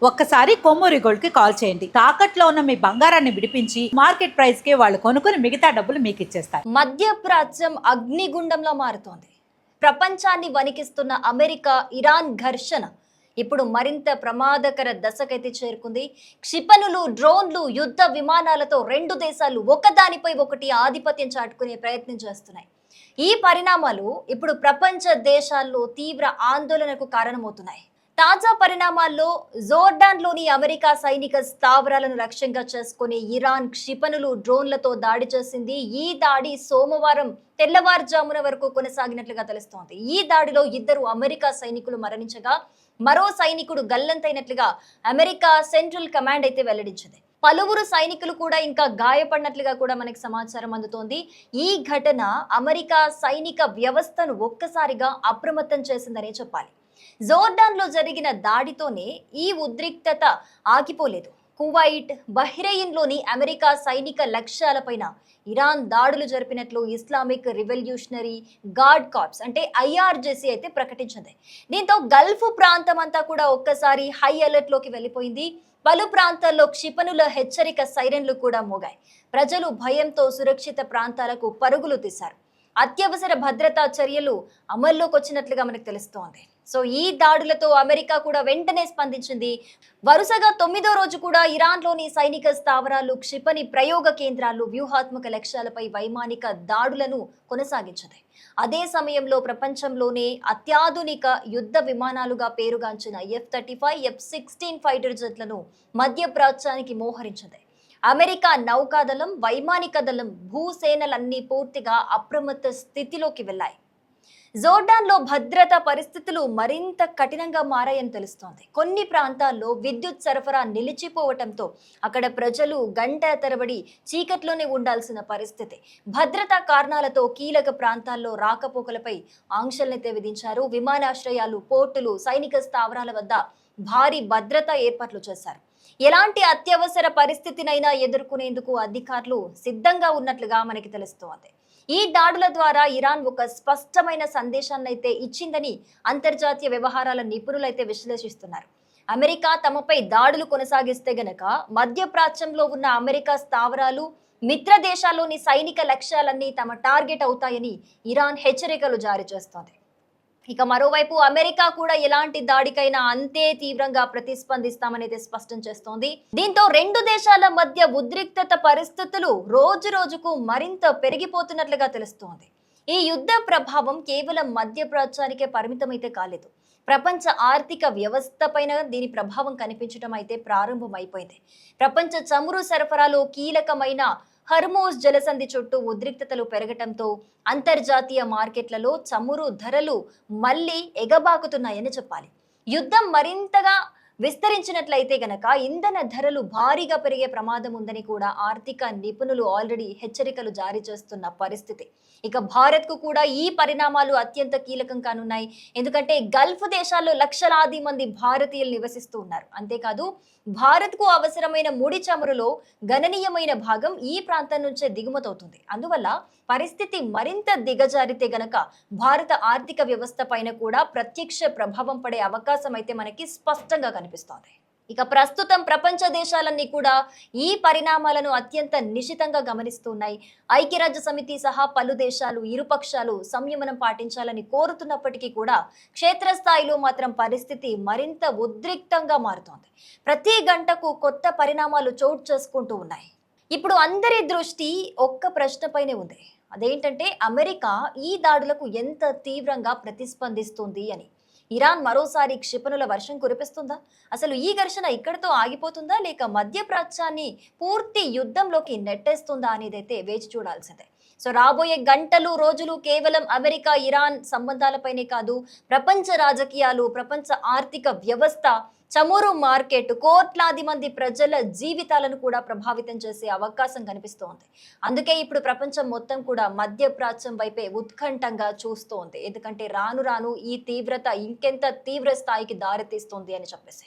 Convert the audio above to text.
ఒక్కసారి కొమ్మూరి గోల్డ్ కి కాల్ చేయండి. తాకట్లో ఉన్న మీ బంగారాన్ని విడిపించి మార్కెట్ ప్రైస్ కి వాళ్ళు కొనుక్కుని మిగతా డబ్బులు మీకు ఇచ్చేస్తారు. మధ్యప్రాచ్యం అగ్నిగుండంలో మారుతోంది. ప్రపంచాన్ని వణికిస్తున్న అమెరికా ఇరాన్ ఘర్షణ ఇప్పుడు మరింత ప్రమాదకర దశకైతే చేరుకుంది. క్షిపణులు, డ్రోన్లు, యుద్ధ విమానాలతో రెండు దేశాలు ఒకదానిపై ఒకటి ఆధిపత్యం చాటుకునే ప్రయత్నం చేస్తున్నాయి. ఈ పరిణామాలు ఇప్పుడు ప్రపంచ దేశాల్లో తీవ్ర ఆందోళనకు కారణమవుతున్నాయి. తాజా పరిణామాల్లో జోర్డాన్లోని అమెరికా సైనిక స్థావరాలను లక్ష్యంగా చేసుకుని ఇరాన్ క్షిపణులు, డ్రోన్లతో దాడి చేసింది. ఈ దాడి సోమవారం తెల్లవారుజామున వరకు కొనసాగినట్లుగా తెలుస్తోంది. ఈ దాడిలో 2 అమెరికా సైనికులు మరణించగా మరో సైనికుడు గల్లంతైనట్లుగా అమెరికా సెంట్రల్ కమాండ్ అయితే వెల్లడించింది. పలువురు సైనికులు కూడా ఇంకా గాయపడినట్లుగా కూడా మనకి సమాచారం అందుతోంది. ఈ ఘటన అమెరికా సైనిక వ్యవస్థను ఒక్కసారిగా అప్రమత్తం చేసిందనే చెప్పాలి. జోర్డాన్లో జరిగిన దాడితోనే ఈ ఉద్రిక్తత ఆగిపోలేదు. కువైట్, బహ్రెయిన్లోని అమెరికా సైనిక లక్ష్యాలపైన ఇరాన్ దాడులు జరిపినట్లు ఇస్లామిక్ రివల్యూషనరీ గార్డ్ కార్ప్స్ అంటే IRGC అయితే ప్రకటించింది. దీంతో గల్ఫ్ ప్రాంతం అంతా కూడా ఒక్కసారి హై అలర్ట్ లోకి వెళ్ళిపోయింది. పలు ప్రాంతాల్లో క్షిపణుల హెచ్చరిక సైరన్లు కూడా మోగాయి. ప్రజలు భయంతో సురక్షిత ప్రాంతాలకు పరుగులు తీశారు. అత్యవసర భద్రతా చర్యలు అమల్లోకి వచ్చినట్లుగా మనకు తెలుస్తోంది. సో ఈ దాడులతో అమెరికా కూడా వెంటనే స్పందించింది. వరుసగా 9వ రోజు కూడా ఇరాన్లోని సైనిక స్థావరాలు, క్షిపణి ప్రయోగ కేంద్రాలు, వ్యూహాత్మక లక్ష్యాలపై వైమానిక దాడులను కొనసాగించింది. అదే సమయంలో ప్రపంచంలోనే అత్యాధునిక యుద్ధ విమానాలుగా పేరుగాంచిన F-35, F-16 ఫైటర్ జెట్లను మధ్యప్రాచ్యానికి మోహరించింది. అమెరికా నౌకాదళం, వైమానిక దళం, భూసేనలన్నీ పూర్తిగా అప్రమత్త స్థితిలోకి వెళ్లాయి. జోర్డాన్లో భద్రతా పరిస్థితులు మరింత కఠినంగా మారాయని తెలుస్తోంది. కొన్ని ప్రాంతాల్లో విద్యుత్ సరఫరా నిలిచిపోవటంతో అక్కడ ప్రజలు గంట తరబడి చీకట్లోనే ఉండాల్సిన పరిస్థితి. భద్రతా కారణాలతో కీలక ప్రాంతాల్లో రాకపోకలపై ఆంక్షలనైతే విధించారు. విమానాశ్రయాలు, పోర్టులు, సైనిక స్థావరాల వద్ద భారీ భద్రతా ఏర్పాట్లు చేశారు. ఎలాంటి అత్యవసర పరిస్థితినైనా ఎదుర్కొనేందుకు అధికారులు సిద్ధంగా ఉన్నట్లుగా మనకి తెలుస్తోంది. ఈ దాడుల ద్వారా ఇరాన్ ఒక స్పష్టమైన సందేశాన్ని అయితే ఇచ్చిందని అంతర్జాతీయ వ్యవహారాల నిపుణులైతే విశ్లేషిస్తున్నారు. అమెరికా తమపై దాడులు కొనసాగిస్తే గనక మధ్యప్రాచ్యంలో ఉన్న అమెరికా స్థావరాలు, మిత్ర దేశాల్లోని సైనిక లక్ష్యాలన్నీ తమ టార్గెట్ అవుతాయని ఇరాన్ హెచ్చరికలు జారీ చేస్తోంది. ఇక మరోవైపు అమెరికా కూడా ఎలాంటి దాడికైనా అంతే తీవ్రంగా ప్రతిస్పందిస్తామనేది స్పష్టం చేస్తోంది. దీంతో రెండు దేశాల మధ్య ఉద్రిక్తత పరిస్థితులు రోజు రోజుకు మరింత పెరిగిపోతున్నట్లుగా తెలుస్తోంది. ఈ యుద్ధ ప్రభావం కేవలం మధ్యప్రాచ్యానికే పరిమితమైతే కాలేదు. ప్రపంచ ఆర్థిక వ్యవస్థ పైన దీని ప్రభావం కనిపించడం అయితే ప్రారంభమైపోయింది. ప్రపంచ చమురు సరఫరాలో కీలకమైన హర్మోజ్ జలసంధి చుట్టూ ఉద్రిక్తతలు పెరగటంతో అంతర్జాతీయ మార్కెట్లలో చమురు ధరలు మళ్లీ ఎగబాకుతున్నాయని చెప్పాలి. యుద్ధం మరింతగా విస్తరించినట్లయితే గనక ఇంధన ధరలు భారీగా పెరిగే ప్రమాదం ఉందని కూడా ఆర్థిక నిపుణులు ఆల్రెడీ హెచ్చరికలు జారీ చేస్తున్న పరిస్థితి. ఇక భారత్ కు కూడా ఈ పరిణామాలు అత్యంత కీలకం కానున్నాయి. ఎందుకంటే గల్ఫ్ దేశాల్లో లక్షలాది మంది భారతీయులు నివసిస్తూ ఉన్నారు. అంతేకాదు భారత్ కు అవసరమైన ముడి చమురులో గణనీయమైన భాగం ఈ ప్రాంతం నుంచే దిగుమతవుతుంది. అందువల్ల పరిస్థితి మరింత దిగజారితే గనక భారత ఆర్థిక వ్యవస్థ పైన కూడా ప్రత్యక్ష ప్రభావం పడే అవకాశం అయితే మనకి స్పష్టంగా కనిపిస్తోంది. ఇక ప్రస్తుతం ప్రపంచ దేశాలన్నీ కూడా ఈ పరిణామాలను అత్యంత నిశితంగా గమనిస్తున్నాయి. ఐక్యరాజ్య సమితి సహా పలు దేశాలు ఇరుపక్షాలు సంయమనం పాటించాలని కోరుతున్నప్పటికీ కూడా క్షేత్రస్థాయిలో మాత్రం పరిస్థితి మరింత ఉద్రిక్తంగా మారుతోంది. ప్రతి గంటకు కొత్త పరిణామాలు చోటు చేసుకుంటూ ఉన్నాయి. ఇప్పుడు అందరి దృష్టి ఒక్క ప్రశ్నపైనే ఉంది. అదేంటంటే అమెరికా ఈ దాడులకు ఎంత తీవ్రంగా ప్రతిస్పందిస్తుంది అని. ఇరాన్ మరోసారి క్షిపణుల వర్షం కురిపిస్తుందా? అసలు ఈ ఘర్షణ ఇక్కడితో ఆగిపోతుందా, లేక మధ్యప్రాచ్యాన్ని పూర్తి యుద్ధంలోకి నెట్టేస్తుందా అనేదైతే వేచి చూడాల్సిందే. సో రాబోయే గంటలు, రోజులు కేవలం అమెరికా ఇరాన్ సంబంధాలపైనే కాదు, ప్రపంచ రాజకీయాలు, ప్రపంచ ఆర్థిక వ్యవస్థ, చమురు మార్కెట్, కోట్లాది మంది ప్రజల జీవితాలను కూడా ప్రభావితం చేసే అవకాశం కనిపిస్తోంది. అందుకే ఇప్పుడు ప్రపంచం మొత్తం కూడా మధ్యప్రాచ్యం వైపే ఉత్కంఠంగా చూస్తోంది. ఎందుకంటే రాను రాను ఈ తీవ్రత ఇంకెంత తీవ్ర స్థాయికి దారితీస్తుంది అని చెప్పేసి